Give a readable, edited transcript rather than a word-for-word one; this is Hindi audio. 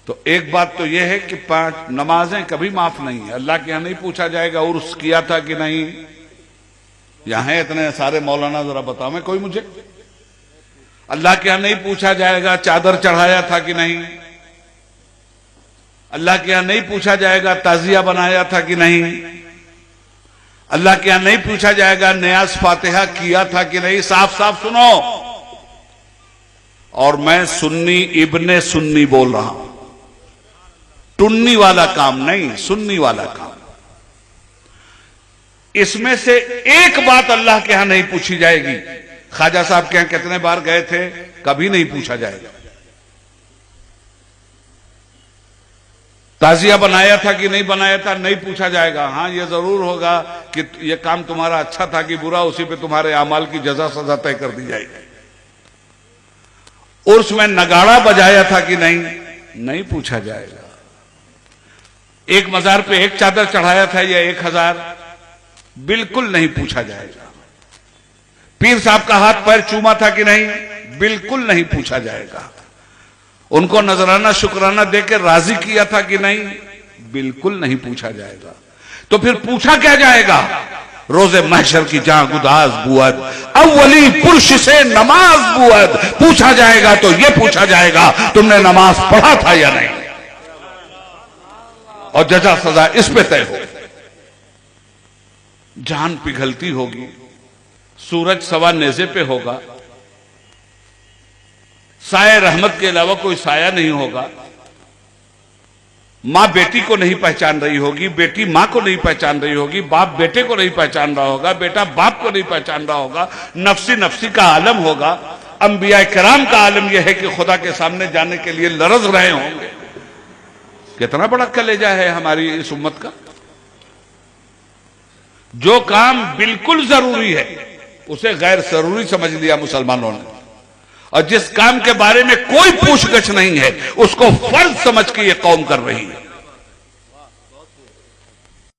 तो एक बात तो यह है कि 5 नमाजें कभी माफ नहीं है। अल्लाह के यहां नहीं पूछा जाएगा उर्स किया था कि नहीं। यहां है इतने सारे मौलाना, जरा बताओ मैं कोई मुझे। अल्लाह के यहां नहीं पूछा जाएगा चादर चढ़ाया था कि नहीं। अल्लाह के यहां नहीं पूछा जाएगा ताजिया बनाया था कि नहीं। अल्लाह के यहां नहीं पूछा जाएगा नियाज फातिहा किया था कि नहीं। साफ साफ सुनो, और मैं सुन्नी इब्ने सुन्नी बोल रहा हूं, टुन्नी वाला काम नहीं, सुन्नी वाला काम। इसमें से एक बात अल्लाह के यहां नहीं पूछी जाएगी। ख्वाजा साहब के यहां कितने बार गए थे, कभी नहीं पूछा जाएगा। ताजिया बनाया था कि नहीं बनाया था, नहीं पूछा जाएगा। हां यह जरूर होगा कि यह काम तुम्हारा अच्छा था कि बुरा, उसी पे तुम्हारे अमाल की जजा सजा तय कर दी जाएगी। उर्स में नगाड़ा बजाया था कि नहीं, नहीं पूछा जाएगा। एक मजार पे एक चादर चढ़ाया था या 1000, बिल्कुल नहीं पूछा जाएगा। पीर साहब का हाथ पैर चूमा था कि नहीं, बिल्कुल नहीं पूछा जाएगा। उनको नजराना शुक्राना देकर राजी किया था कि नहीं, बिल्कुल नहीं पूछा जाएगा। तो फिर पूछा क्या जाएगा? रोजे महशर की जहां गुदाज बुअद अव्वली पुरुष से नमाज बुअद पूछा जाएगा। तो यह पूछा जाएगा तुमने नमाज पढ़ा था या नहीं, और जजा सजा इस पे तय हो। जान पिघलती होगी, सूरज सवा नेज़े पे होगा, साये रहमत के अलावा कोई साया नहीं होगा। मां बेटी को नहीं पहचान रही होगी, बेटी मां को नहीं पहचान रही होगी, बाप बेटे को नहीं पहचान रहा होगा, बेटा बाप को नहीं पहचान रहा होगा। नफसी नफसी का आलम होगा। अंबिया किराम का आलम यह है कि खुदा के सामने जाने के लिए लरज रहे होंगे। कितना बड़ा कलेजा है हमारी इस उम्मत का। जो काम बिल्कुल जरूरी है उसे गैर जरूरी समझ लिया मुसलमानों ने, और जिस काम के बारे में कोई पूछगछ नहीं है उसको फर्ज समझ के ये कौम कर रही है।